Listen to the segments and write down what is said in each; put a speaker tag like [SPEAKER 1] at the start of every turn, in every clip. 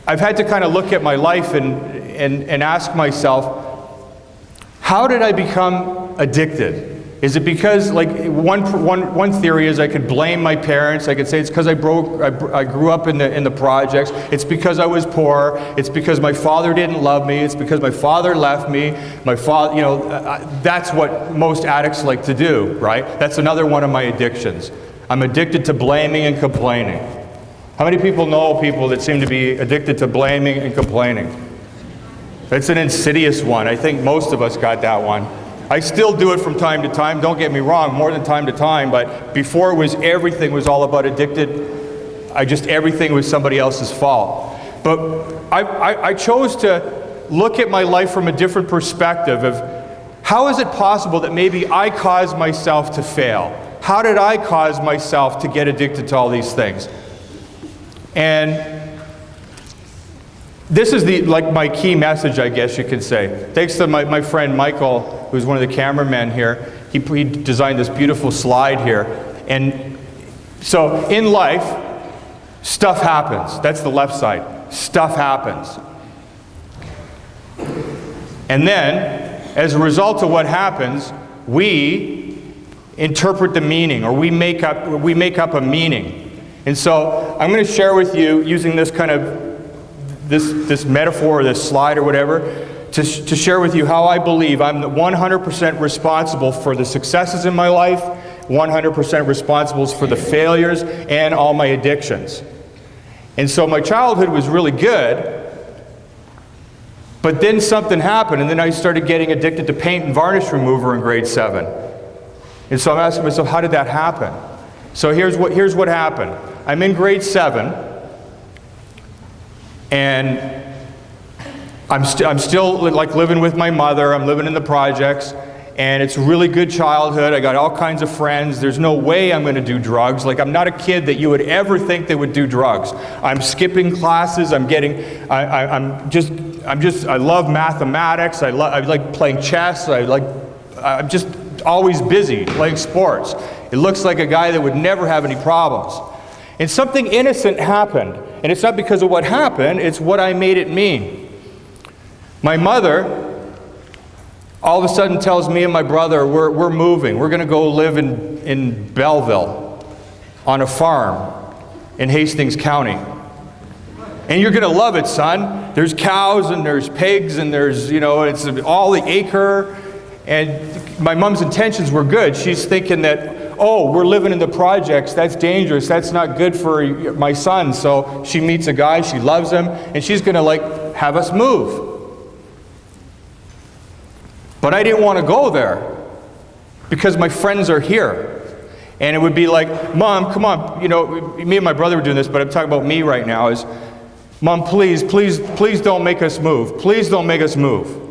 [SPEAKER 1] I've had to kind of look at my life and ask myself, how did I become addicted? Is it because, like, one theory is I could blame my parents. I could say it's because I grew up in the projects. It's because I was poor. It's because my father didn't love me. It's because my father left me. My father, you know, that's what most addicts like to do, right? That's another one of my addictions. I'm addicted to blaming and complaining. How many people know people that seem to be addicted to blaming and complaining? It's an insidious one. I think most of us got that one. I still do it from time to time, don't get me wrong, more than time to time, but before everything was all about addicted, everything was somebody else's fault. But I chose to look at my life from a different perspective of how is it possible that maybe I caused myself to fail? How did I cause myself to get addicted to all these things? And this is my key message, I guess you could say. Thanks to my friend Michael, who's one of the cameramen here. He designed this beautiful slide here. And so in life, stuff happens. That's the left side. Stuff happens. And then, as a result of what happens, we interpret the meaning, or we make up a meaning. And so I'm going to share with you, using this kind of this metaphor or this slide or whatever, to share with you how I believe I'm 100% responsible for the successes in my life, 100% responsible for the failures and all my addictions. And so my childhood was really good, but then something happened, and then I started getting addicted to paint and varnish remover in grade 7. And so I'm asking myself, how did that happen? So here's what happened. I'm in grade 7, and I'm still like living with my mother. I'm living in the projects, and it's a really good childhood. I got all kinds of friends. There's no way I'm going to do drugs. Like, I'm not a kid that you would ever think that would do drugs. I'm skipping classes. I love mathematics. I like playing chess. I'm just always busy playing sports. It looks like a guy that would never have any problems. And something innocent happened. And it's not because of what happened, it's what I made it mean. My mother all of a sudden tells me and my brother, we're moving. We're going to go live in Belleville on a farm in Hastings County. And you're going to love it, son. There's cows and there's pigs and there's, it's all the acre. And my mom's intentions were good. She's thinking that, oh, we're living in the projects. That's dangerous. That's not good for my son. So she meets a guy. She loves him. And she's going to, have us move. But I didn't want to go there because my friends are here. And it would be like, Mom, come on. Me and my brother were doing this, but I'm talking about me right now. Is, Mom, please don't make us move. Please don't make us move.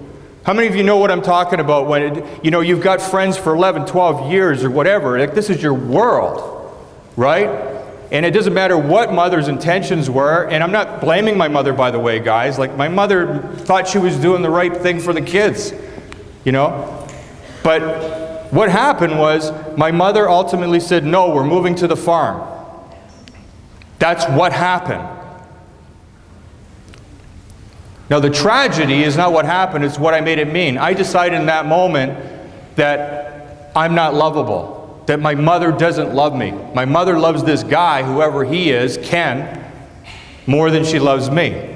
[SPEAKER 1] How many of you know what I'm talking about when, you've got friends for 11, 12 years or whatever. Like, this is your world, right? And it doesn't matter what mother's intentions were. And I'm not blaming my mother, by the way, guys. Like, my mother thought she was doing the right thing for the kids, But what happened was my mother ultimately said, no, we're moving to the farm. That's what happened. Now, the tragedy is not what happened, it's what I made it mean. I decided in that moment that I'm not lovable, that my mother doesn't love me. My mother loves this guy, whoever he is, Ken, more than she loves me.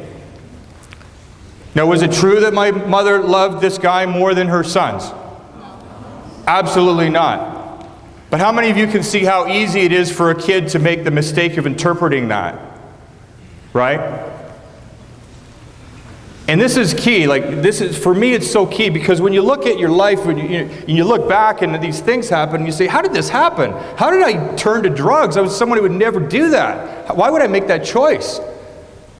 [SPEAKER 1] Now, was it true that my mother loved this guy more than her sons? Absolutely not. But how many of you can see how easy it is for a kid to make the mistake of interpreting that? Right? And this is key. For me, it's so key, because when you look at your life, when you look back and these things happen, and you say, how did this happen? How did I turn to drugs? I was someone who would never do that. Why would I make that choice?